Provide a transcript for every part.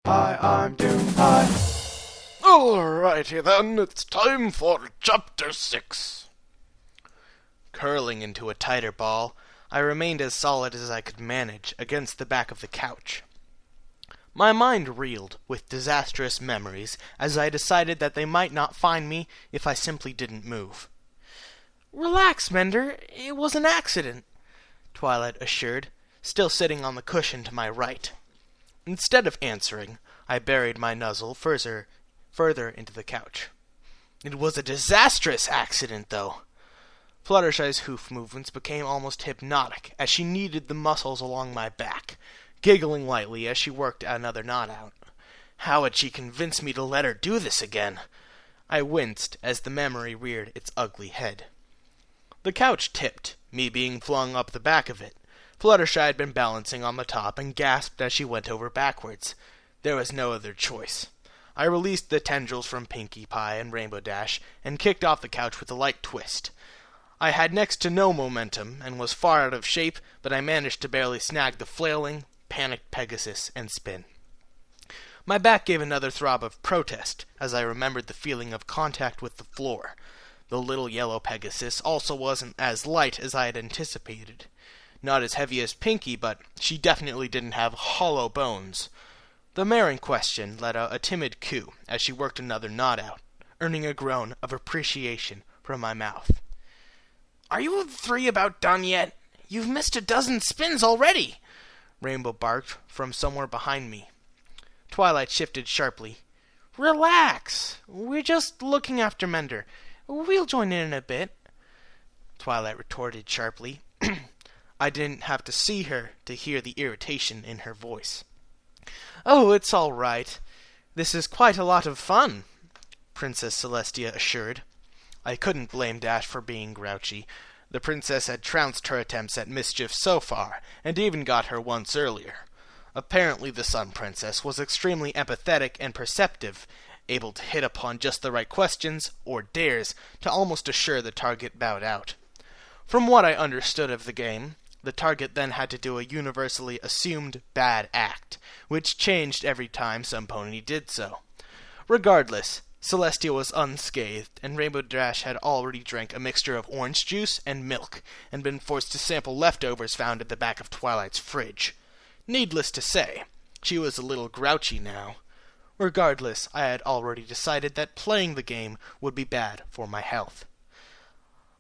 Hi, I'm Doom Pie. Alrighty then, it's time for Chapter 6. Curling into a tighter ball, I remained as solid as I could manage against the back of the couch. My mind reeled with disastrous memories as I decided that they might not find me if I simply didn't move. "Relax, Mender, it was an accident," Twilight assured, still sitting on the cushion to my right. Instead of answering, I buried my nuzzle further into the couch. It was a disastrous accident, though. Fluttershy's hoof movements became almost hypnotic as she kneaded the muscles along my back, giggling lightly as she worked another knot out. How had she convinced me to let her do this again? I winced as the memory reared its ugly head. The couch tipped, me being flung up the back of it. Fluttershy had been balancing on the top and gasped as she went over backwards. There was no other choice. I released the tendrils from Pinkie Pie and Rainbow Dash and kicked off the couch with a light twist. I had next to no momentum and was far out of shape, but I managed to barely snag the flailing, panicked Pegasus and spin. My back gave another throb of protest as I remembered the feeling of contact with the floor. The little yellow Pegasus also wasn't as light as I had anticipated. Not as heavy as Pinkie, but she definitely didn't have hollow bones. The mare in question let out a timid coo as she worked another knot out, earning a groan of appreciation from my mouth. "Are you three about done yet? You've missed a dozen spins already," Rainbow barked from somewhere behind me. Twilight shifted sharply. "Relax. We're just looking after Mender. We'll join in a bit," Twilight retorted sharply. I didn't have to see her to hear the irritation in her voice. "Oh, it's all right. This is quite a lot of fun," Princess Celestia assured. I couldn't blame Dash for being grouchy. The princess had trounced her attempts at mischief so far, and even got her once earlier. Apparently the Sun Princess was extremely empathetic and perceptive, able to hit upon just the right questions, or dares, to almost assure the target bowed out. From what I understood of the game, the target then had to do a universally assumed bad act, which changed every time some pony did so. Regardless, Celestia was unscathed, and Rainbow Dash had already drank a mixture of orange juice and milk, and been forced to sample leftovers found at the back of Twilight's fridge. Needless to say, she was a little grouchy now. Regardless, I had already decided that playing the game would be bad for my health.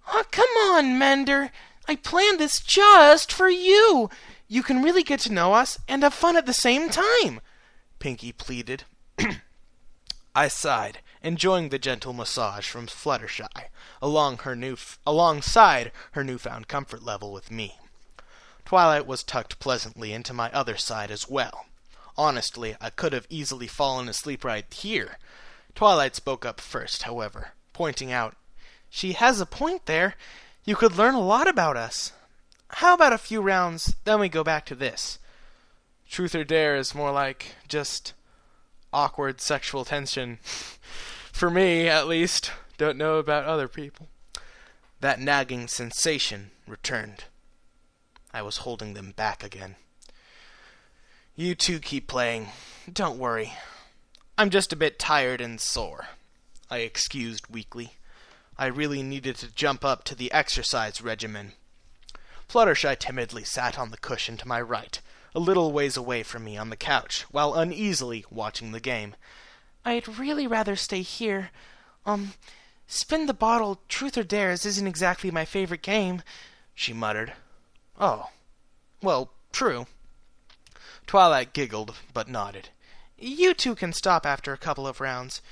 "Oh, come on, Mender! I planned this just for you! You can really get to know us and have fun at the same time!" Pinkie pleaded. I sighed, enjoying the gentle massage from Fluttershy, alongside her newfound comfort level with me. Twilight was tucked pleasantly into my other side as well. Honestly, I could have easily fallen asleep right here. Twilight spoke up first, however, pointing out, "She has a point there. You could learn a lot about us. How about a few rounds, then we go back to this? Truth or dare is more like just awkward sexual tension. For me, at least. Don't know about other people." That nagging sensation returned. I was holding them back again. "You two keep playing. Don't worry. I'm just a bit tired and sore," I excused weakly. I really needed to jump up to the exercise regimen. Fluttershy timidly sat on the cushion to my right, a little ways away from me on the couch, while uneasily watching the game. "I'd really rather stay here. Spin the bottle, truth or dares isn't exactly my favorite game," she muttered. "Oh, well, true." Twilight giggled, but nodded. "You two can stop after a couple of rounds.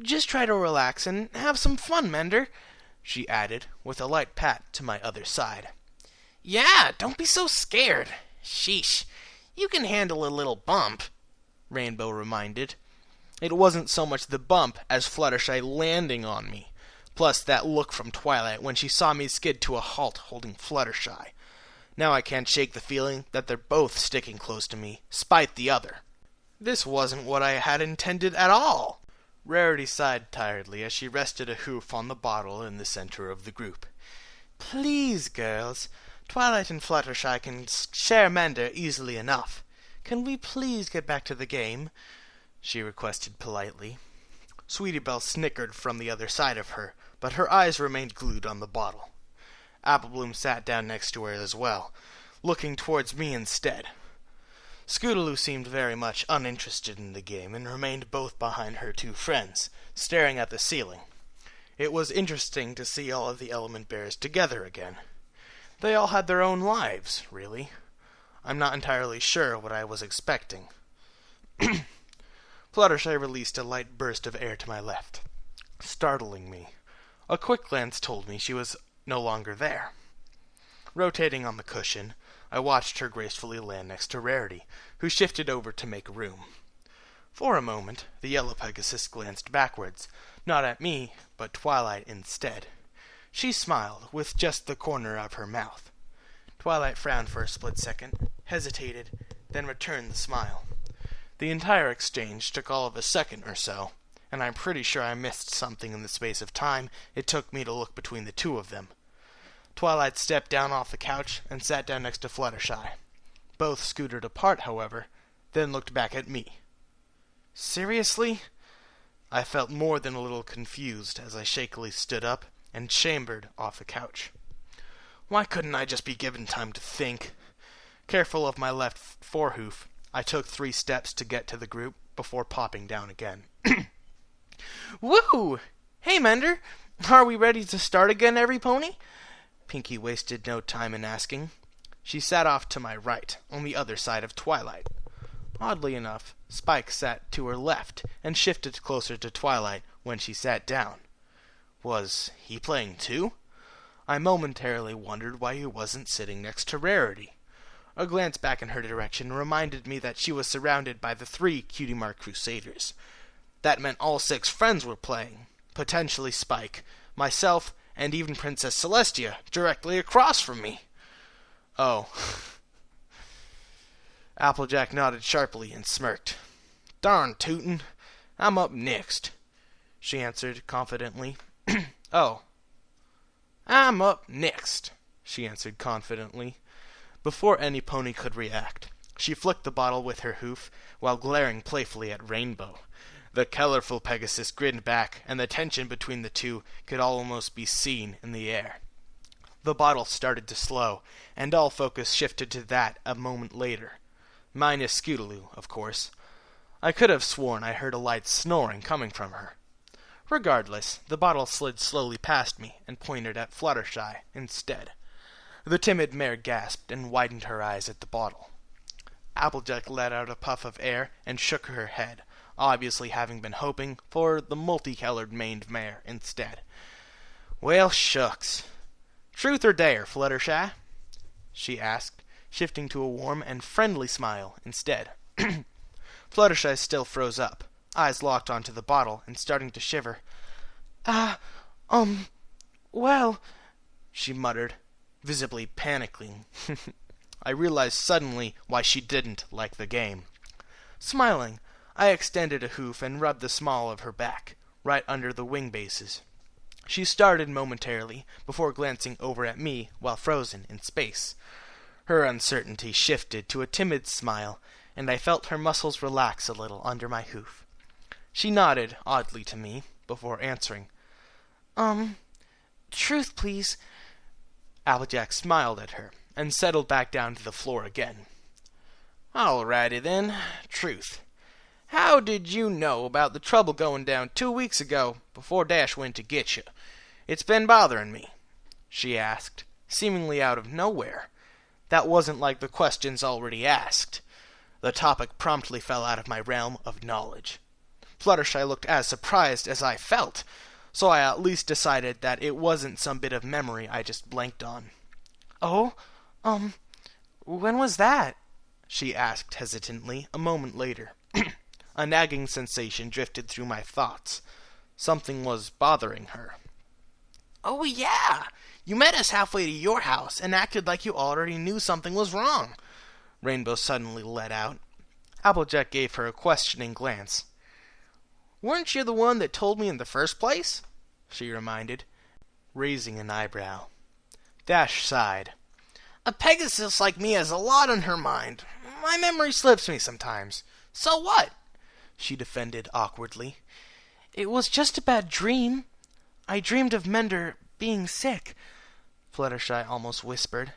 Just try to relax and have some fun, Mender," she added, with a light pat to my other side. "Yeah, don't be so scared. Sheesh. You can handle a little bump," Rainbow reminded. It wasn't so much the bump as Fluttershy landing on me, plus that look from Twilight when she saw me skid to a halt holding Fluttershy. Now I can't shake the feeling that they're both sticking close to me, spite the other. This wasn't what I had intended at all. Rarity sighed tiredly as she rested a hoof on the bottle in the center of the group. "Please, girls, Twilight and Fluttershy can share Mender easily enough. Can we please get back to the game?" she requested politely. Sweetie Belle snickered from the other side of her, but her eyes remained glued on the bottle. Apple Bloom sat down next to her as well, looking towards me instead. Scootaloo seemed very much uninterested in the game and remained both behind her two friends, staring at the ceiling. It was interesting to see all of the Element Bears together again. They all had their own lives, really. I'm not entirely sure what I was expecting. Fluttershy released a light burst of air to my left, startling me. A quick glance told me she was no longer there. Rotating on the cushion, I watched her gracefully land next to Rarity, who shifted over to make room. For a moment, the yellow Pegasus glanced backwards, not at me, but Twilight instead. She smiled, with just the corner of her mouth. Twilight frowned for a split second, hesitated, then returned the smile. The entire exchange took all of a second or so, and I'm pretty sure I missed something in the space of time it took me to look between the two of them. Twilight stepped down off the couch and sat down next to Fluttershy. Both scooted apart, however, then looked back at me. Seriously? I felt more than a little confused as I shakily stood up and chambered off the couch. Why couldn't I just be given time to think? Careful of my left forehoof, I took 3 steps to get to the group before popping down again. Woo! Hey, Mender! Are we ready to start again, every pony? Pinkie wasted no time in asking. She sat off to my right, on the other side of Twilight. Oddly enough, Spike sat to her left and shifted closer to Twilight when she sat down. Was he playing too? I momentarily wondered why he wasn't sitting next to Rarity. A glance back in her direction reminded me that she was surrounded by the 3 Cutie Mark Crusaders. That meant all 6 friends were playing, potentially Spike, myself, and even Princess Celestia, directly across from me. Oh. Applejack nodded sharply and smirked. Darn tootin', I'm up next, she answered confidently. Oh. I'm up next, she answered confidently. Before any pony could react, she flicked the bottle with her hoof while glaring playfully at Rainbow. The colorful Pegasus grinned back, and the tension between the two could almost be seen in the air. The bottle started to slow, and all focus shifted to that a moment later. Minus Scootaloo, of course. I could have sworn I heard a light snoring coming from her. Regardless, the bottle slid slowly past me and pointed at Fluttershy instead. The timid mare gasped and widened her eyes at the bottle. Applejack let out a puff of air and shook her head, obviously having been hoping for the multicolored maned mare instead. Well, shucks. Truth or dare, Fluttershy? She asked, shifting to a warm and friendly smile instead. Fluttershy still froze up, eyes locked onto the bottle and starting to shiver. Well, she muttered, visibly panicking. I realized suddenly why she didn't like the game. Smiling, I extended a hoof and rubbed the small of her back, right under the wing bases. She started momentarily, before glancing over at me while frozen in space. Her uncertainty shifted to a timid smile, and I felt her muscles relax a little under my hoof. She nodded oddly to me, before answering. Truth, please. Applejack smiled at her, and settled back down to the floor again. Alrighty then, truth. How did you know about the trouble going down 2 weeks ago, before Dash went to get you? It's been bothering me, she asked, seemingly out of nowhere. That wasn't like the questions already asked. The topic promptly fell out of my realm of knowledge. Fluttershy looked as surprised as I felt, so I at least decided that it wasn't some bit of memory I just blanked on. Oh, when was that? She asked hesitantly a moment later. A nagging sensation drifted through my thoughts. Something was bothering her. Oh, yeah! You met us halfway to your house and acted like you already knew something was wrong, Rainbow suddenly let out. Applejack gave her a questioning glance. Weren't you the one that told me in the first place? She reminded, raising an eyebrow. Dash sighed. A Pegasus like me has a lot on her mind. My memory slips me sometimes. So what? she defended awkwardly. "It was just a bad dream. I dreamed of Mender being sick," Fluttershy almost whispered.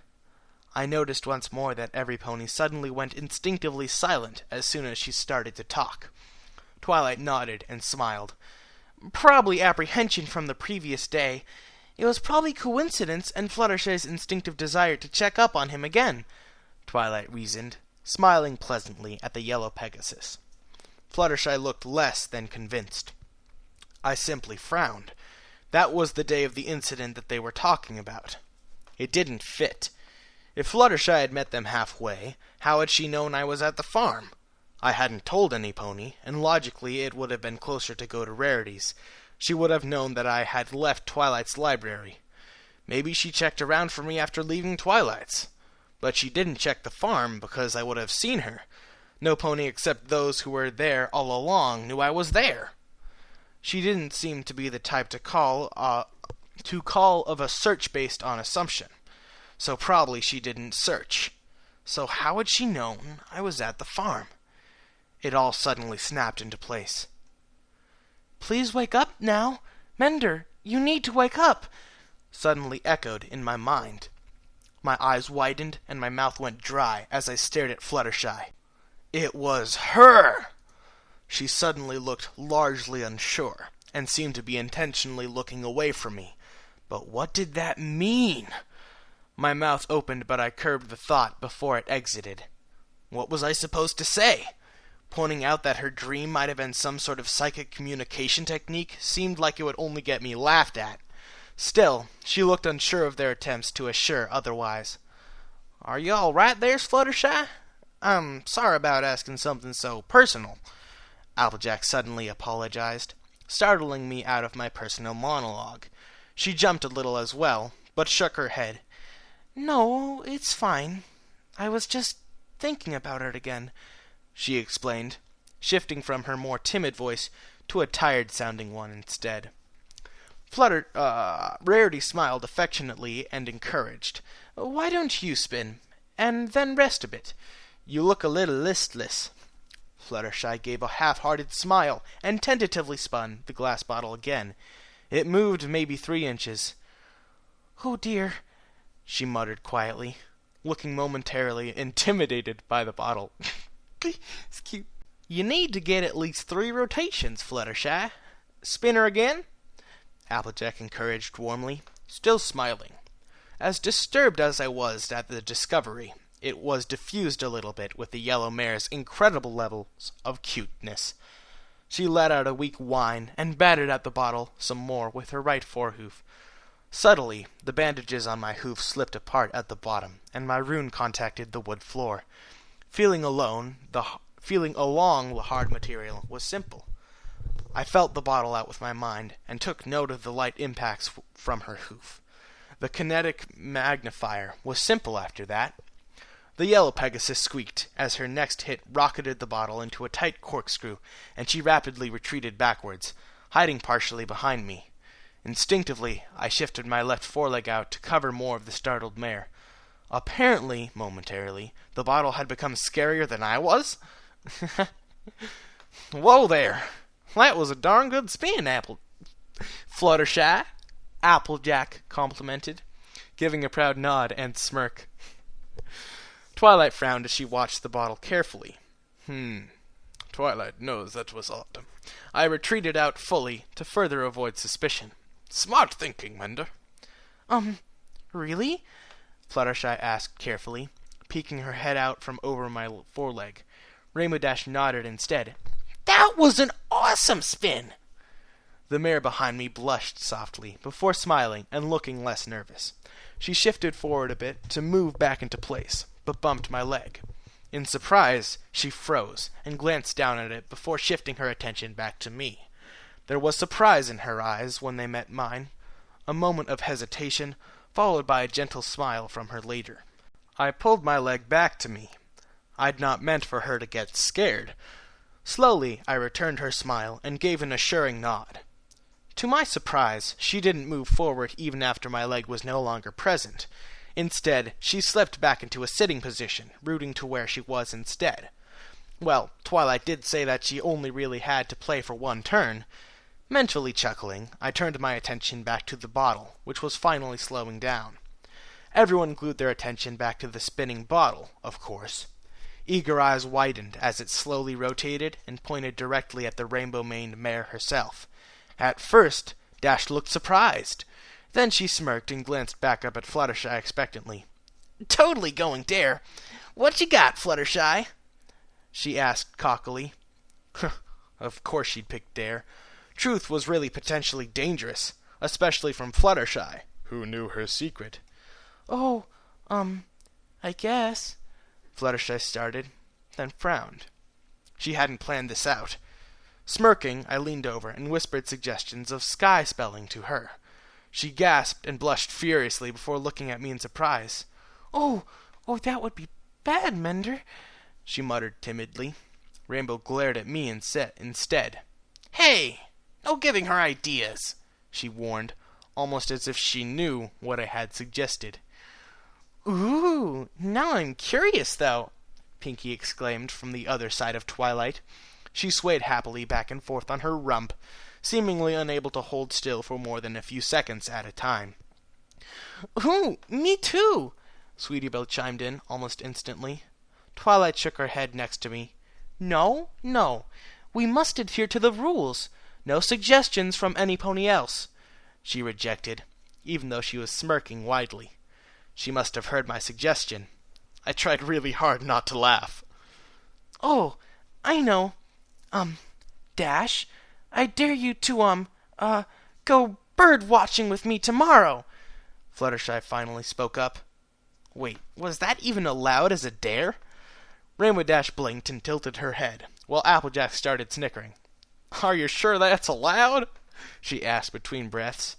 I noticed once more that every pony suddenly went instinctively silent as soon as she started to talk. Twilight nodded and smiled. "Probably apprehension from the previous day. It was probably coincidence and Fluttershy's instinctive desire to check up on him again," Twilight reasoned, smiling pleasantly at the yellow Pegasus. Fluttershy looked less than convinced. I simply frowned. That was the day of the incident that they were talking about. It didn't fit. If Fluttershy had met them halfway, how had she known I was at the farm? I hadn't told any pony, and logically it would have been closer to go to Rarity's. She would have known that I had left Twilight's library. Maybe she checked around for me after leaving Twilight's. But she didn't check the farm because I would have seen her. No pony except those who were there all along knew I was there. She didn't seem to be the type to call of a search based on assumption. So probably she didn't search. So how had she known I was at the farm? It all suddenly snapped into place. "Please wake up now. Mender, you need to wake up," suddenly echoed in my mind. My eyes widened and my mouth went dry as I stared at Fluttershy. It was her! She suddenly looked largely unsure, and seemed to be intentionally looking away from me. But what did that mean? My mouth opened, but I curbed the thought before it exited. What was I supposed to say? Pointing out that her dream might have been some sort of psychic communication technique seemed like it would only get me laughed at. Still, she looked unsure of their attempts to assure otherwise. "Are you all right there, Fluttershy? I'm sorry about asking something so personal," Applejack suddenly apologized, startling me out of my personal monologue. She jumped a little as well, but shook her head. "No, it's fine. I was just thinking about it again," she explained, shifting from her more timid voice to a tired-sounding one instead. Rarity smiled affectionately and encouraged. "Why don't you spin, and then rest a bit? You look a little listless." Fluttershy gave a half-hearted smile and tentatively spun the glass bottle again. It moved maybe 3 inches. "Oh dear," she muttered quietly, looking momentarily intimidated by the bottle. It's cute. "You need to get at least 3 rotations, Fluttershy. Spin her again?" Applejack encouraged warmly, still smiling. As disturbed as I was at the discovery, it was diffused a little bit with the yellow mare's incredible levels of cuteness. She let out a weak whine and batted at the bottle some more with her right forehoof. Subtly, the bandages on my hoof slipped apart at the bottom, and my rune contacted the wood floor. Feeling along the hard material was simple. I felt the bottle out with my mind, and took note of the light impacts from her hoof. The kinetic magnifier was simple after that. The yellow Pegasus squeaked as her next hit rocketed the bottle into a tight corkscrew, and she rapidly retreated backwards, hiding partially behind me. Instinctively, I shifted my left foreleg out to cover more of the startled mare. Apparently, momentarily, the bottle had become scarier than I was. "Whoa there! That was a darn good spin, Fluttershy," Applejack complimented, giving a proud nod and smirk. Twilight frowned as she watched the bottle carefully. Twilight knows that was odd. I retreated out fully to further avoid suspicion. "Smart thinking, Mender." Really?" Fluttershy asked carefully, peeking her head out from over my foreleg. Rainbow Dash nodded instead. "That was an awesome spin!" The mare behind me blushed softly, before smiling and looking less nervous. She shifted forward a bit to move back into place, but bumped my leg. In surprise, she froze and glanced down at it before shifting her attention back to me. There was surprise in her eyes when they met mine, a moment of hesitation, followed by a gentle smile from her later. I pulled my leg back to me. I'd not meant for her to get scared. Slowly, I returned her smile and gave an assuring nod. To my surprise, she didn't move forward even after my leg was no longer present. Instead, she slipped back into a sitting position, rooting to where she was instead. Well, Twilight did say that she only really had to play for one turn. Mentally chuckling, I turned my attention back to the bottle, which was finally slowing down. Everyone glued their attention back to the spinning bottle, of course. Eager eyes widened as it slowly rotated and pointed directly at the rainbow-maned mare herself. At first, Dash looked surprised. Then she smirked and glanced back up at Fluttershy expectantly. "Totally going Dare. What you got, Fluttershy?" she asked cockily. Of course she'd pick Dare. Truth was really potentially dangerous, especially from Fluttershy, who knew her secret. "Oh, I guess," Fluttershy started, then frowned. She hadn't planned this out. Smirking, I leaned over and whispered suggestions of sky spelling to her. She gasped and blushed furiously before looking at me in surprise. Oh, that would be bad, Mender," she muttered timidly. Rainbow glared at me and said instead, "Hey, no giving her ideas," she warned, almost as if she knew what I had suggested. "Ooh, now I'm curious, though," Pinkie exclaimed from the other side of Twilight. She swayed happily back and forth on her rump, seemingly unable to hold still for more than a few seconds at a time. "Ooh, me too," Sweetie Belle chimed in almost instantly. Twilight shook her head next to me. No, we must adhere to the rules. No suggestions from any pony else," she rejected, even though she was smirking widely. She must have heard my suggestion. I tried really hard not to laugh. "Oh, I know. Dash, I dare you to, go bird watching with me tomorrow," Fluttershy finally spoke up. Wait, was that even allowed as a dare? Rainbow Dash blinked and tilted her head, while Applejack started snickering. "Are you sure that's allowed?" she asked between breaths.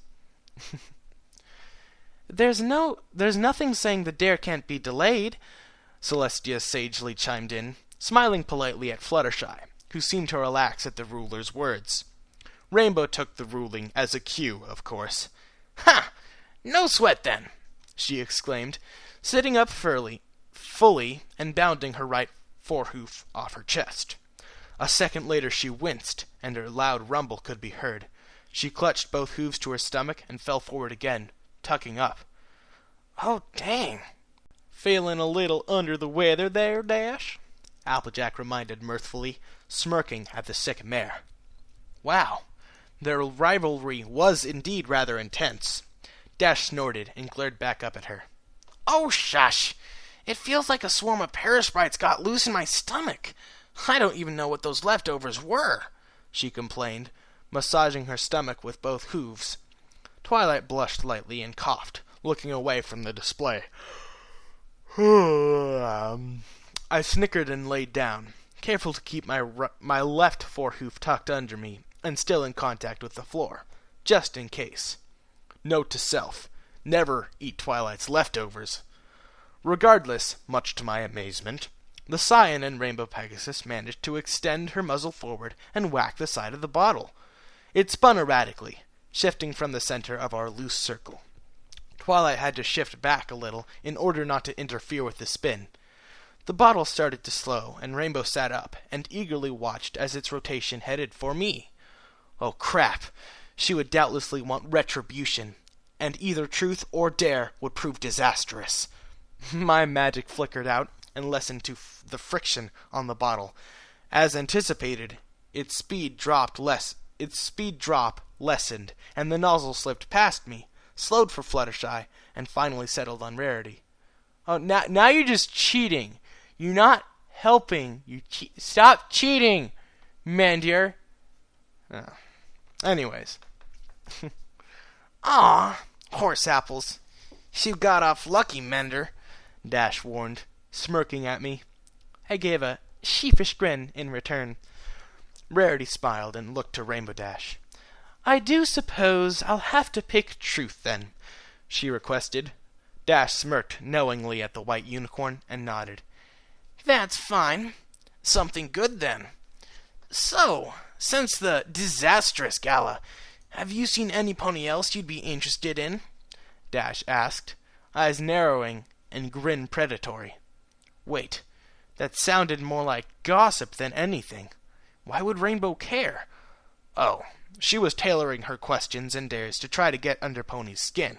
There's nothing saying the dare can't be delayed," Celestia sagely chimed in, smiling politely at Fluttershy, who seemed to relax at the ruler's words. Rainbow took the ruling as a cue, of course. "Ha! No sweat, then!" she exclaimed, sitting up fully and bounding her right forehoof off her chest. A second later she winced, and her loud rumble could be heard. She clutched both hooves to her stomach and fell forward again, tucking up. "Oh, dang! Feeling a little under the weather there, Dash?" Applejack reminded mirthfully, smirking at the sick mare. Wow, their rivalry was indeed rather intense. Dash snorted and glared back up at her. "Oh, shush! It feels like a swarm of parasprites got loose in my stomach. I don't even know what those leftovers were," she complained, massaging her stomach with both hooves. Twilight blushed lightly and coughed, looking away from the display. I snickered and laid down, careful to keep my left forehoof tucked under me and still in contact with the floor, just in case. Note to self, never eat Twilight's leftovers. Regardless, much to my amazement, the Cyan and Rainbow Pegasus managed to extend her muzzle forward and whack the side of the bottle. It spun erratically, shifting from the center of our loose circle. Twilight had to shift back a little in order not to interfere with the spin. The bottle started to slow, and Rainbow sat up and eagerly watched as its rotation headed for me. Oh crap! She would doubtlessly want retribution, and either truth or dare would prove disastrous. My magic flickered out and lessened to the friction on the bottle. As anticipated, its speed drop lessened, and the nozzle slipped past me, slowed for Fluttershy, and finally settled on Rarity. "Oh, now you're just cheating. You're not helping. Stop cheating, Mandir." Anyways. "Aw, horse apples. You got off lucky, Mender," Dash warned, smirking at me. I gave a sheepish grin in return. Rarity smiled and looked to Rainbow Dash. "I do suppose I'll have to pick Truth, then," she requested. Dash smirked knowingly at the white unicorn and nodded. "That's fine. Something good, then. So, since the disastrous gala, have you seen any pony else you'd be interested in?" Dash asked, eyes narrowing and grin predatory. Wait, That sounded more like gossip than anything. Why would Rainbow care? Oh, she was tailoring her questions and dares to try to get under Pony's skin.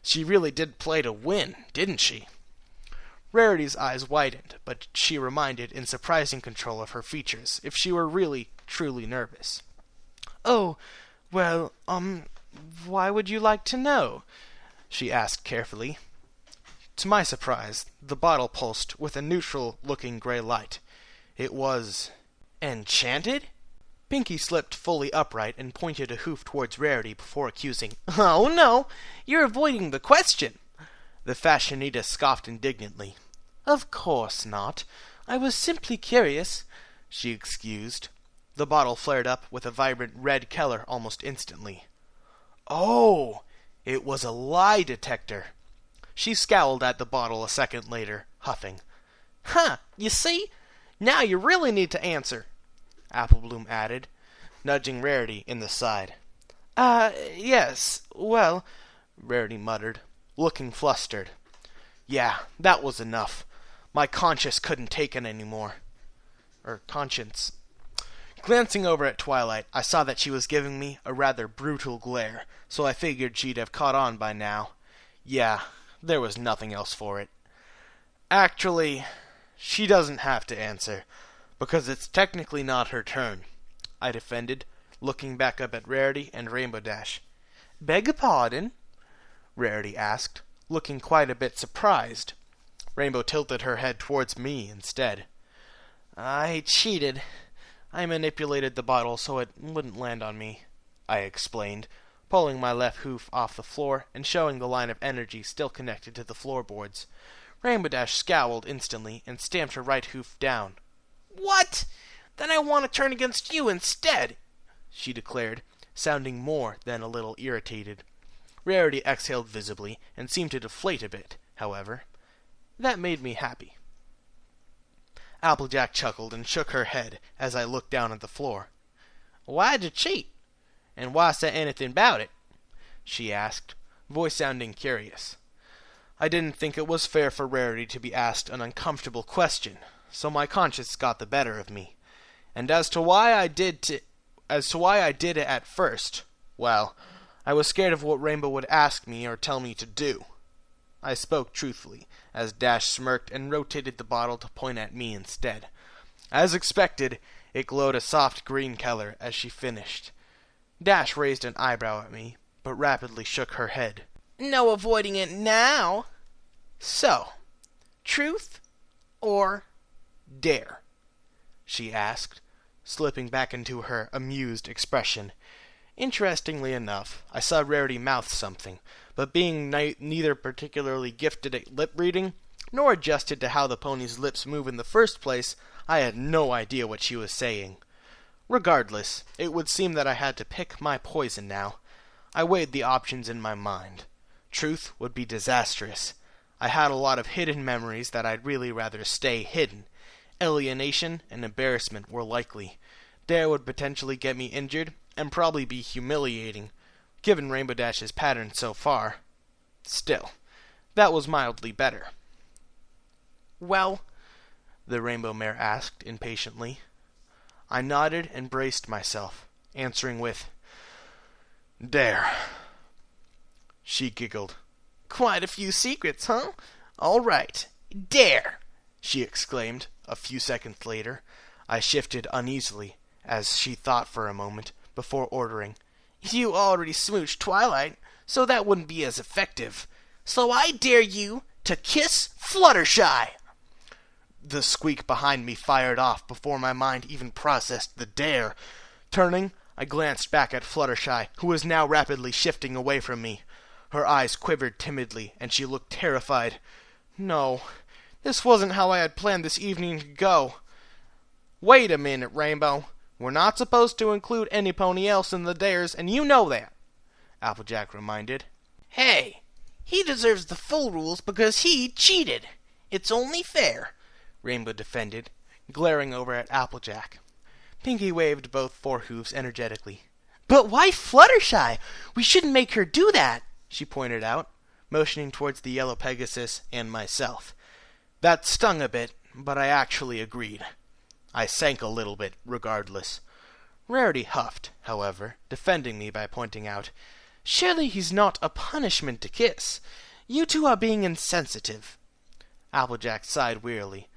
She really did play to win, didn't she? Rarity's eyes widened, but she remained in surprising control of her features, if she were really, truly nervous. "Oh, well, why would you like to know?" she asked carefully. To my surprise, the bottle pulsed with a neutral-looking gray light. It was enchanted? Pinkie slipped fully upright and pointed a hoof towards Rarity before accusing, "Oh, no, you're avoiding the question." The fashionista scoffed indignantly. "Of course not. I was simply curious," she excused. The bottle flared up with a vibrant red color almost instantly. Oh, it was a lie detector. She scowled at the bottle a second later, huffing. "Huh, you see? Now you really need to answer," Applebloom added, nudging Rarity in the side. Yes, well," Rarity muttered, looking flustered. Yeah, that was enough. My conscience couldn't take it anymore. Conscience. Glancing over at Twilight, I saw that she was giving me a rather brutal glare, so I figured she'd have caught on by now. Yeah, there was nothing else for it. Actually, she doesn't have to answer, because it's technically not her turn, I defended, looking back up at Rarity and Rainbow Dash. "Beg your pardon?" Rarity asked, looking quite a bit surprised. Rainbow tilted her head towards me instead. "I cheated. I manipulated the bottle so it wouldn't land on me," I explained, pulling my left hoof off the floor and showing the line of energy still connected to the floorboards. Rainbow Dash scowled instantly and stamped her right hoof down. "What? Then I want to turn against you instead," she declared, sounding more than a little irritated. Rarity exhaled visibly and seemed to deflate a bit, however. That made me happy. Applejack chuckled and shook her head as I looked down at the floor. "Why'd you cheat? And why say anything about it?" she asked, voice sounding curious. I didn't think it was fair for Rarity to be asked an uncomfortable question, so my conscience got the better of me. And as to why I did it at first, well, I was scared of what Rainbow would ask me or tell me to do. I spoke truthfully, as Dash smirked and rotated the bottle to point at me instead. As expected, it glowed a soft green color as she finished. Dash raised an eyebrow at me, but rapidly shook her head. "No avoiding it now." "So, truth or dare?" she asked, slipping back into her amused expression. Interestingly enough, I saw Rarity mouth something, but being neither particularly gifted at lip reading, nor adjusted to how the pony's lips move in the first place, I had no idea what she was saying. Regardless, it would seem that I had to pick my poison now. I weighed the options in my mind. Truth would be disastrous. I had a lot of hidden memories that I'd really rather stay hidden. Alienation and embarrassment were likely. Dare would potentially get me injured, and probably be humiliating, given Rainbow Dash's pattern so far. Still, that was mildly better. "Well?" the Rainbow Mare asked impatiently. I nodded and braced myself, answering with, "Dare." She giggled. "Quite a few secrets, huh? All right. Dare!" she exclaimed a few seconds later. I shifted uneasily, as she thought for a moment, before ordering, "You already smooched Twilight, so that wouldn't be as effective. So I dare you to kiss Fluttershy!" The squeak behind me fired off before my mind even processed the dare. Turning, I glanced back at Fluttershy, who was now rapidly shifting away from me. Her eyes quivered timidly, and she looked terrified. No, this wasn't how I had planned this evening to go. "Wait a minute, Rainbow. We're not supposed to include any pony else in the dares, and you know that," Applejack reminded. "Hey, he deserves the full rules because he cheated. It's only fair," Rainbow defended, glaring over at Applejack. Pinkie waved both forehoofs energetically. "But why Fluttershy? We shouldn't make her do that," she pointed out, motioning towards the yellow Pegasus and myself. That stung a bit, but I actually agreed. I sank a little bit, regardless. Rarity huffed, however, defending me by pointing out, "Surely he's not a punishment to kiss. You two are being insensitive." Applejack sighed wearily.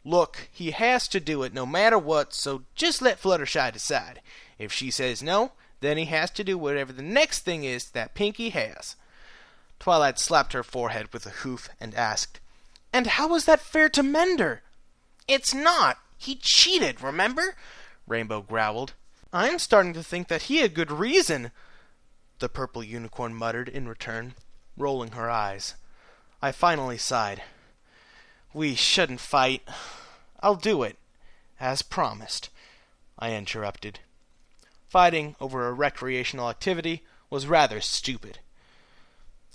"Look, he has to do it no matter what, so just let Fluttershy decide. If she says no, then he has to do whatever the next thing is that Pinkie has." Twilight slapped her forehead with a hoof and asked, "And how is that fair to Mender?" "It's not. He cheated, remember?" Rainbow growled. "I'm starting to think that he had good reason," the purple unicorn muttered in return, rolling her eyes. I finally sighed. "We shouldn't fight." "I'll do it, as promised," I interrupted. Fighting over a recreational activity was rather stupid.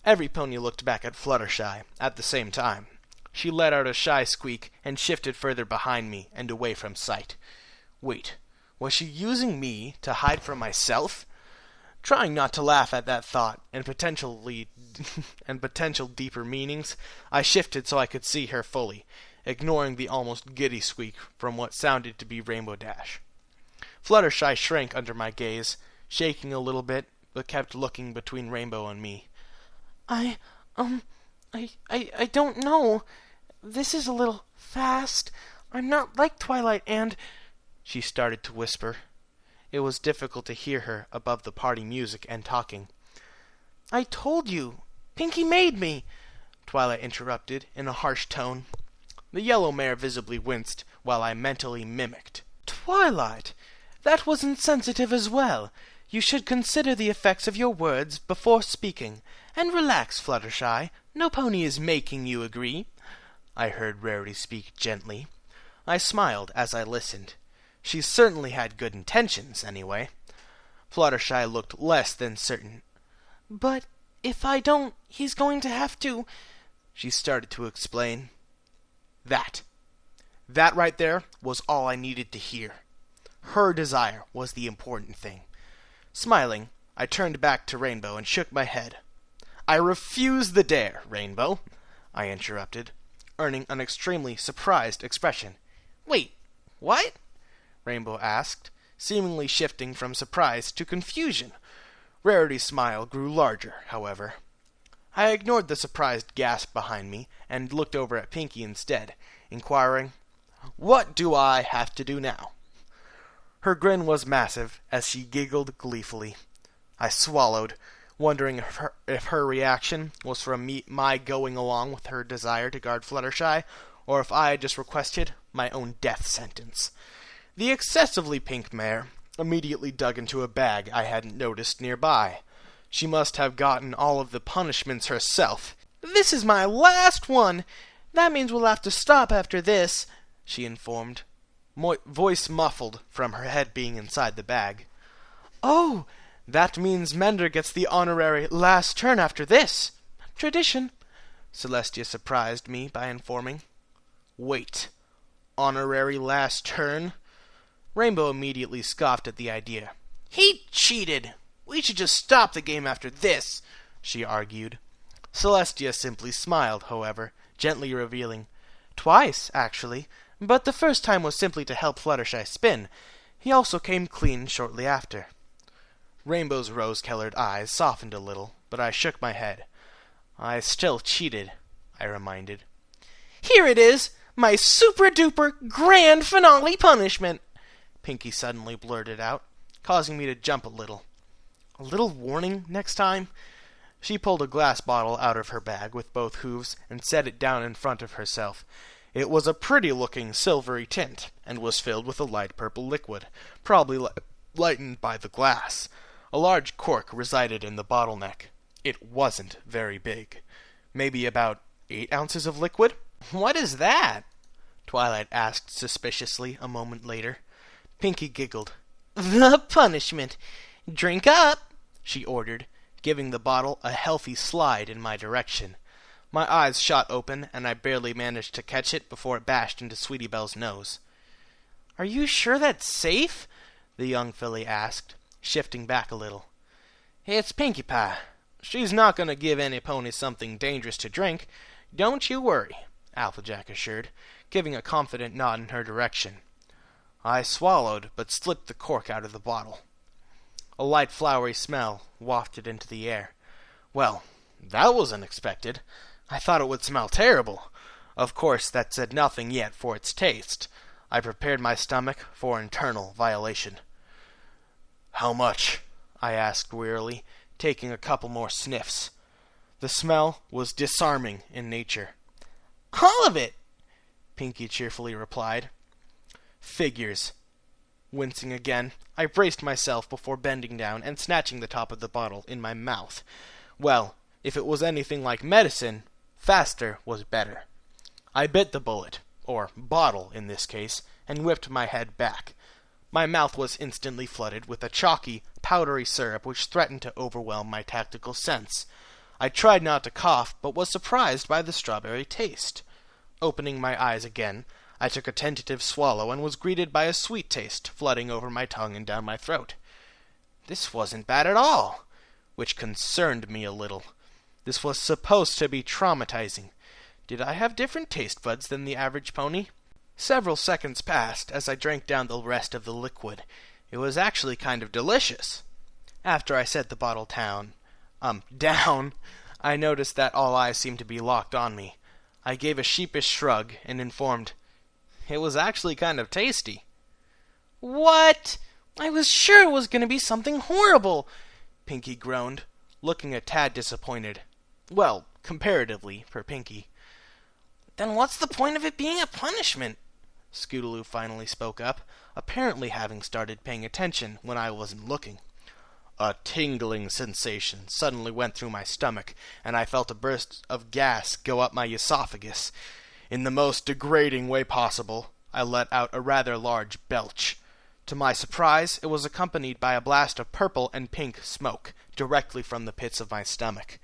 Every pony looked back at Fluttershy at the same time. She let out a shy squeak and shifted further behind me and away from sight. Wait, was she using me to hide from myself? Trying not to laugh at that thought and potential deeper meanings, I shifted so I could see her fully, ignoring the almost giddy squeak from what sounded to be Rainbow Dash. Fluttershy shrank under my gaze, shaking a little bit, but kept looking between Rainbow and me. I don't know. This is a little fast. I'm not like Twilight and—" she started to whisper. It was difficult to hear her above the party music and talking. "I told you. Pinkie made me," Twilight interrupted in a harsh tone. The yellow mare visibly winced while I mentally mimicked. "Twilight, that was insensitive as well. You should consider the effects of your words before speaking. And relax, Fluttershy. No pony is making you agree," I heard Rarity speak gently. I smiled as I listened. She certainly had good intentions, anyway. Fluttershy looked less than certain. "But if I don't, he's going to have to—" she started to explain. That right there was all I needed to hear. Her desire was the important thing. Smiling, I turned back to Rainbow and shook my head. "I refuse the dare, Rainbow," I interrupted, earning an extremely surprised expression. "Wait, what?" Rainbow asked, seemingly shifting from surprise to confusion. Rarity's smile grew larger, however. I ignored the surprised gasp behind me and looked over at Pinkie instead, inquiring, "What do I have to do now?" Her grin was massive as she giggled gleefully. I swallowed, wondering if her reaction was from my going along with her desire to guard Fluttershy, or if I had just requested my own death sentence. The excessively pink mare immediately dug into a bag I hadn't noticed nearby. She must have gotten all of the punishments herself. "This is my last one. That means we'll have to stop after this," she informed, voice muffled from her head being inside the bag. "Oh, that means Mender gets the honorary last turn after this. Tradition," Celestia surprised me by informing. "Wait, honorary last turn?" Rainbow immediately scoffed at the idea. "He cheated! We should just stop the game after this," she argued. Celestia simply smiled, however, gently revealing, "Twice, actually, but the first time was simply to help Fluttershy spin. He also came clean shortly after." Rainbow's rose-colored eyes softened a little, but I shook my head. "I still cheated," I reminded. "Here it is! My super-duper grand finale punishment!" Pinkie suddenly blurted out, causing me to jump a little. "A little warning next time?" She pulled a glass bottle out of her bag with both hooves and set it down in front of herself. It was a pretty-looking silvery tint, and was filled with a light purple liquid, probably lightened by the glass. A large cork resided in the bottle neck. It wasn't very big. Maybe about 8 ounces of liquid? "What is that?" Twilight asked suspiciously a moment later. Pinkie giggled. "The punishment. Drink up," she ordered, giving the bottle a healthy slide in my direction. My eyes shot open, and I barely managed to catch it before it bashed into Sweetie Belle's nose. "Are you sure that's safe?" the young filly asked, shifting back a little. "It's Pinkie Pie. She's not going to give any pony something dangerous to drink. Don't you worry," Applejack assured, giving a confident nod in her direction. I swallowed, but slipped the cork out of the bottle. A light flowery smell wafted into the air. Well, that was unexpected. I thought it would smell terrible. Of course, that said nothing yet for its taste. I prepared my stomach for internal violation. "How much?" I asked wearily, taking a couple more sniffs. The smell was disarming in nature. "All of it," Pinky cheerfully replied. Figures. Wincing again, I braced myself before bending down and snatching the top of the bottle in my mouth. Well, if it was anything like medicine, faster was better. I bit the bullet, or bottle in this case, and whipped my head back. My mouth was instantly flooded with a chalky, powdery syrup which threatened to overwhelm my tactical sense. I tried not to cough, but was surprised by the strawberry taste. Opening my eyes again, I took a tentative swallow and was greeted by a sweet taste flooding over my tongue and down my throat. This wasn't bad at all, which concerned me a little. This was supposed to be traumatizing. Did I have different taste buds than the average pony? Several seconds passed as I drank down the rest of the liquid. It was actually kind of delicious. After I set the bottle down, I noticed that all eyes seemed to be locked on me. I gave a sheepish shrug and informed, "It was actually kind of tasty." "What? I was sure it was going to be something horrible," Pinky groaned, looking a tad disappointed. Well, comparatively, for Pinky. "Then what's the point of it being a punishment?" Scootaloo finally spoke up, apparently having started paying attention when I wasn't looking. A tingling sensation suddenly went through my stomach, and I felt a burst of gas go up my esophagus. In the most degrading way possible, I let out a rather large belch. To my surprise, it was accompanied by a blast of purple and pink smoke, directly from the pits of my stomach.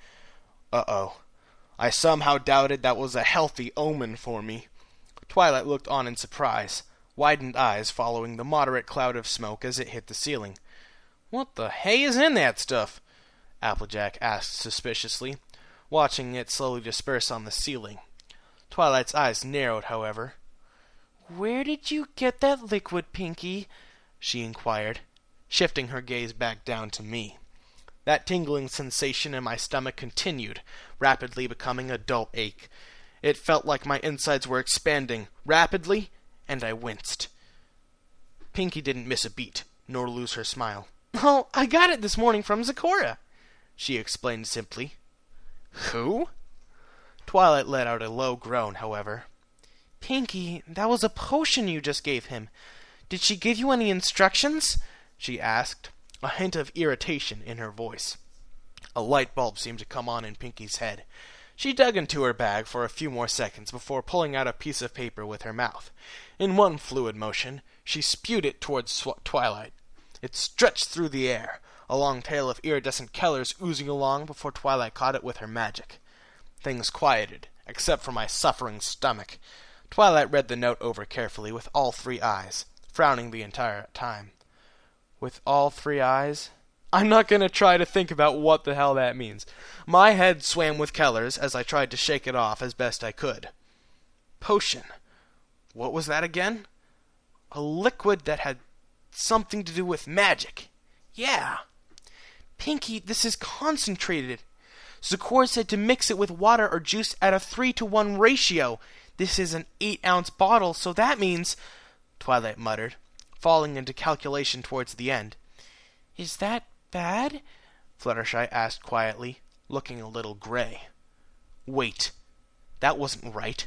Uh-oh. I somehow doubted that was a healthy omen for me. Twilight looked on in surprise, widened eyes following the moderate cloud of smoke as it hit the ceiling. "What the hay is in that stuff?" Applejack asked suspiciously, watching it slowly disperse on the ceiling. Twilight's eyes narrowed, however. "Where did you get that liquid, Pinky?" she inquired, shifting her gaze back down to me. That tingling sensation in my stomach continued, rapidly becoming a dull ache. It felt like my insides were expanding rapidly, and I winced. Pinky didn't miss a beat, nor lose her smile. "Oh, I got it this morning from Zecora," she explained simply. "Who?" Twilight let out a low groan, however. "Pinky, that was a potion you just gave him. Did she give you any instructions?" she asked, a hint of irritation in her voice. A light bulb seemed to come on in Pinky's head. She dug into her bag for a few more seconds before pulling out a piece of paper with her mouth. In one fluid motion, she spewed it towards Twilight. It stretched through the air, a long tail of iridescent colors oozing along before Twilight caught it with her magic. Things quieted, except for my suffering stomach. Twilight read the note over carefully with all three eyes, frowning the entire time. With all three eyes? I'm not going to try to think about what the hell that means. My head swam with colors as I tried to shake it off as best I could. Potion. What was that again? A liquid that had something to do with magic. Yeah. Pinky, this is concentrated. Zecora said to mix it with water or juice at a 3-to-1 ratio. This is an 8-ounce bottle, so that means... Twilight muttered, falling into calculation towards the end. "Is that bad?" Fluttershy asked quietly, looking a little gray. Wait. That wasn't right.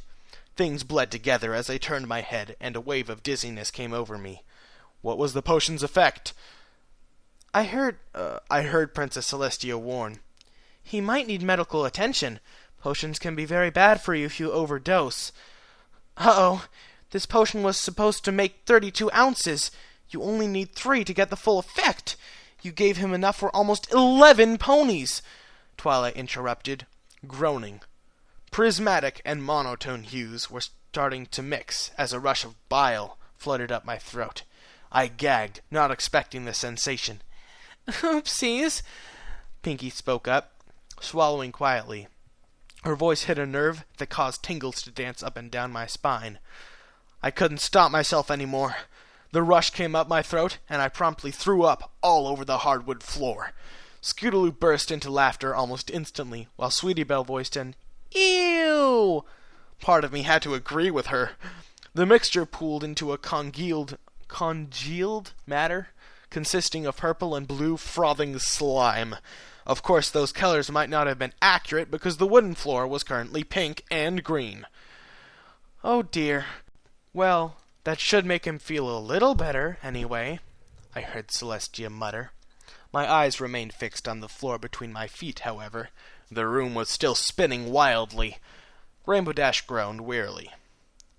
Things bled together as I turned my head, and a wave of dizziness came over me. What was the potion's effect? I heard Princess Celestia warn. He might need medical attention. Potions can be very bad for you if you overdose. Uh-oh. This potion was supposed to make 32 ounces. You only need 3 to get the full effect. You gave him enough for almost 11 ponies, Twilight interrupted, groaning. Prismatic and monotone hues were starting to mix as a rush of bile flooded up my throat. I gagged, not expecting the sensation. "Oopsies," Pinky spoke up, swallowing quietly. Her voice hit a nerve that caused tingles to dance up and down my spine. I couldn't stop myself anymore. The rush came up my throat, and I promptly threw up all over the hardwood floor. Scootaloo burst into laughter almost instantly, while Sweetie Belle voiced an "Ew!" Part of me had to agree with her. The mixture pooled into a congealed matter consisting of purple and blue frothing slime. Of course, those colors might not have been accurate because the wooden floor was currently pink and green. Oh dear. Well, that should make him feel a little better, anyway, I heard Celestia mutter. My eyes remained fixed on the floor between my feet, however. The room was still spinning wildly. Rainbow Dash groaned wearily.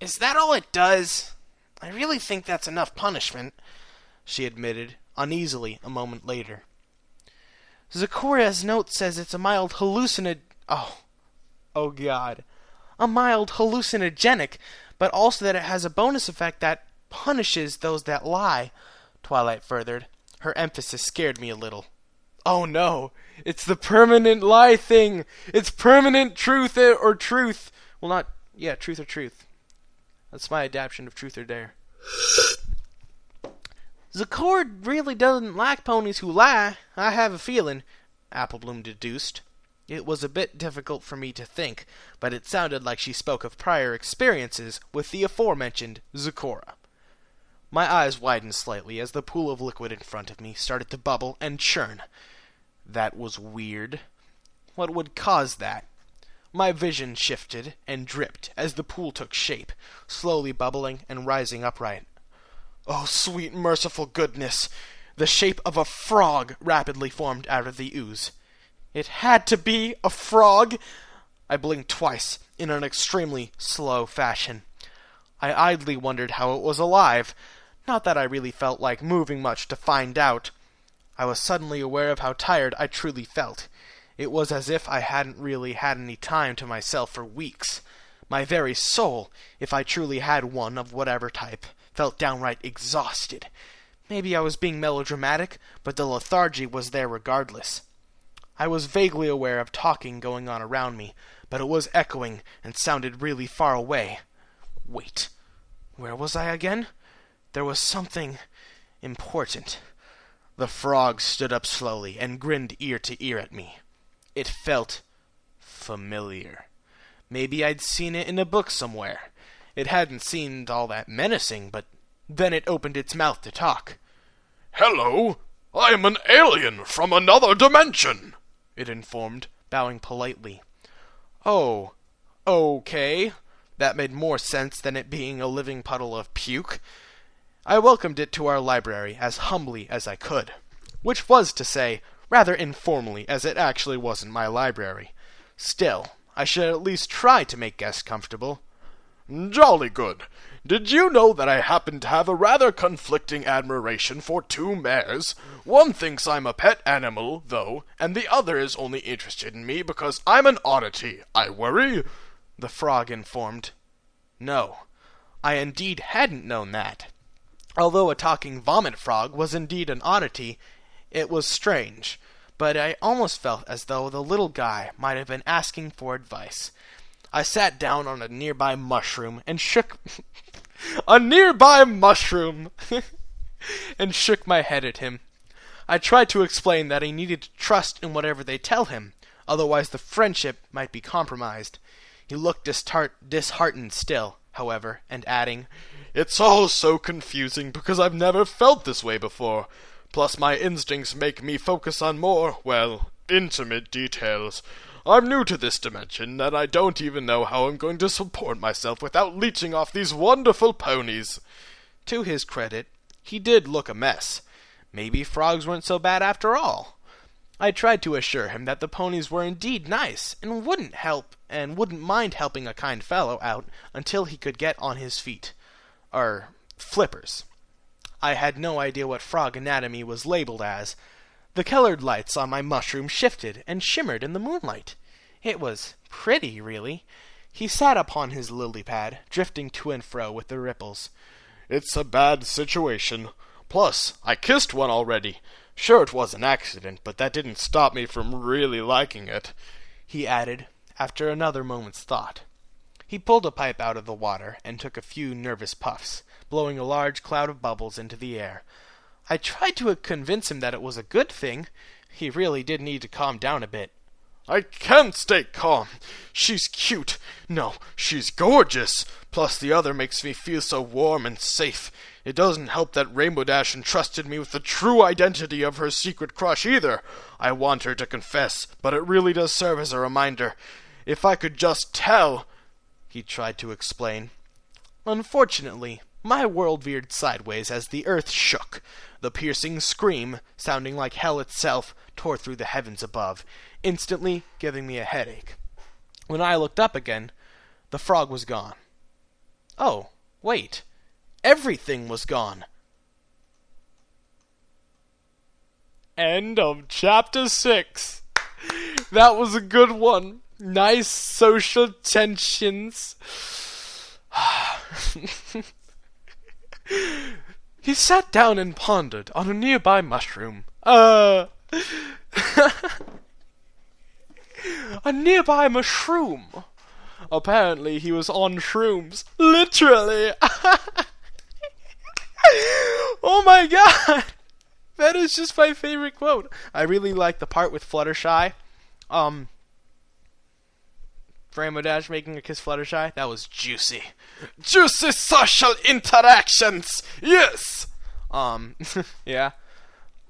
"Is that all it does? I really think that's enough punishment," she admitted, uneasily, a moment later. "Zecoria's note says it's a mild Oh God. A mild hallucinogenic, but also that it has a bonus effect that punishes those that lie," Twilight furthered. Her emphasis scared me a little. "Oh no, it's the permanent lie thing! It's permanent truth or truth! Well, truth or truth. That's my adaptation of Truth or Dare." "Zecora really doesn't like ponies who lie, I have a feeling," Applebloom deduced. It was a bit difficult for me to think, but it sounded like she spoke of prior experiences with the aforementioned Zecora. My eyes widened slightly as the pool of liquid in front of me started to bubble and churn. That was weird. What would cause that? My vision shifted and dripped as the pool took shape, slowly bubbling and rising upright. Oh, sweet merciful goodness! The shape of a frog rapidly formed out of the ooze. It had to be a frog! I blinked twice, in an extremely slow fashion. I idly wondered how it was alive. Not that I really felt like moving much to find out. I was suddenly aware of how tired I truly felt. It was as if I hadn't really had any time to myself for weeks. My very soul, if I truly had one of whatever type, felt downright exhausted. Maybe I was being melodramatic, but the lethargy was there regardless. I was vaguely aware of talking going on around me, but it was echoing and sounded really far away. Wait, where was I again? There was something important. The frog stood up slowly and grinned ear to ear at me. It felt familiar. Maybe I'd seen it in a book somewhere. It hadn't seemed all that menacing, but then it opened its mouth to talk. "Hello, I'm an alien from another dimension," it informed, bowing politely. Oh, okay. That made more sense than it being a living puddle of puke. I welcomed it to our library as humbly as I could, which was to say, rather informally, as it actually wasn't my library. Still, I should at least try to make guests comfortable. "Jolly good. Did you know that I happen to have a rather conflicting admiration for two mares? One thinks I'm a pet animal, though, and the other is only interested in me because I'm an oddity. I worry?" The frog informed. No, I indeed hadn't known that. Although a talking vomit frog was indeed an oddity, it was strange, but I almost felt as though the little guy might have been asking for advice. I sat down on a nearby mushroom and shook and shook my head at him. I tried to explain that he needed to trust in whatever they tell him, otherwise the friendship might be compromised. He looked disheartened still, however, and adding, "It's all so confusing because I've never felt this way before. Plus my instincts make me focus on more, well, intimate details. I'm new to this dimension, and I don't even know how I'm going to support myself without leeching off these wonderful ponies." To his credit, he did look a mess. Maybe frogs weren't so bad after all. I tried to assure him that the ponies were indeed nice, and wouldn't mind helping a kind fellow out until he could get on his feet. Flippers. I had no idea what frog anatomy was labeled as. The colored lights on my mushroom shifted and shimmered in the moonlight. It was pretty, really. He sat upon his lily pad, drifting to and fro with the ripples. "It's a bad situation. Plus, I kissed one already. Sure, it was an accident, but that didn't stop me from really liking it," he added, after another moment's thought. He pulled a pipe out of the water and took a few nervous puffs, blowing a large cloud of bubbles into the air. I tried to convince him that it was a good thing. He really did need to calm down a bit. I can't stay calm. She's cute. No, she's gorgeous. Plus the other makes me feel so warm and safe. It doesn't help that Rainbow Dash entrusted me with the true identity of her secret crush either. I want her to confess, but it really does serve as a reminder. If I could just tell, he tried to explain. Unfortunately, my world veered sideways as the earth shook. The piercing scream, sounding like hell itself, tore through the heavens above, instantly giving me a headache. When I looked up again, the frog was gone. Oh, wait. Everything was gone. End of chapter 6. That was a good one. Nice social tensions. He sat down and pondered on a nearby mushroom. A nearby mushroom. Apparently he was on shrooms. Literally. Oh my god! That is just my favorite quote. I really like the part with Fluttershy. Rainbow Dash making a kiss Fluttershy. That was juicy. Juicy social interactions. Yes. Yeah.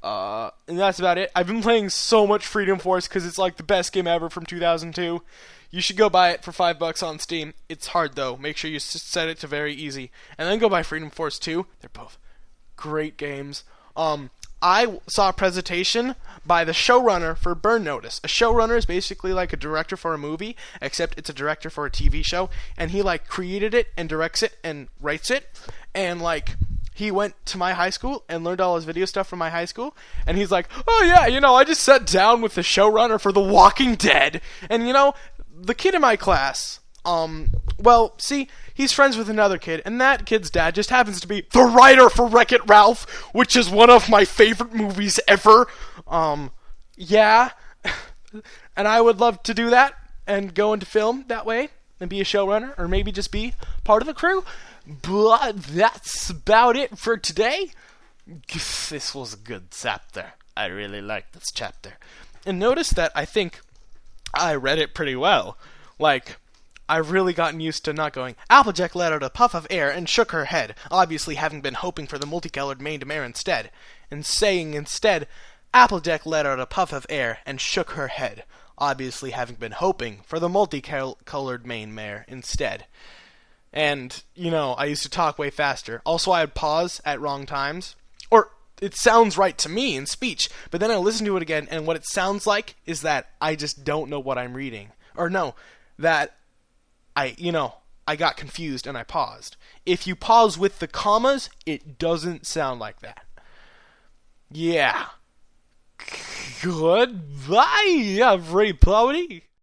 And that's about it. I've been playing so much Freedom Force because it's like the best game ever from 2002. You should go buy it for $5 on Steam. It's hard though. Make sure you set it to very easy. And then go buy Freedom Force 2. They're both great games. I saw a presentation by the showrunner for Burn Notice. A showrunner is basically like a director for a movie, except it's a director for a TV show. And he like created it and directs it and writes it. And like he went to my high school and learned all his video stuff from my high school. And he's like, oh yeah, I just sat down with the showrunner for The Walking Dead. And the kid in my class, he's friends with another kid, and that kid's dad just happens to be the writer for Wreck-It Ralph, which is one of my favorite movies ever. Yeah. And I would love to do that and go into film that way and be a showrunner, or maybe just be part of the crew. But that's about it for today. This was a good chapter. I really liked this chapter. And notice that I think I read it pretty well. Like, I've really gotten used to not going, Applejack let out a puff of air and shook her head, obviously having been hoping for the multicolored maned mare instead, and saying instead, Applejack let out a puff of air and shook her head, obviously having been hoping for the multicolored maned mare instead. And, I used to talk way faster. Also, I would pause at wrong times. Or, it sounds right to me in speech, but then I listen to it again, and what it sounds like is that I just don't know what I'm reading. Or no, that I got confused and I paused. If you pause with the commas, it doesn't sound like that. Yeah. Goodbye, everybody.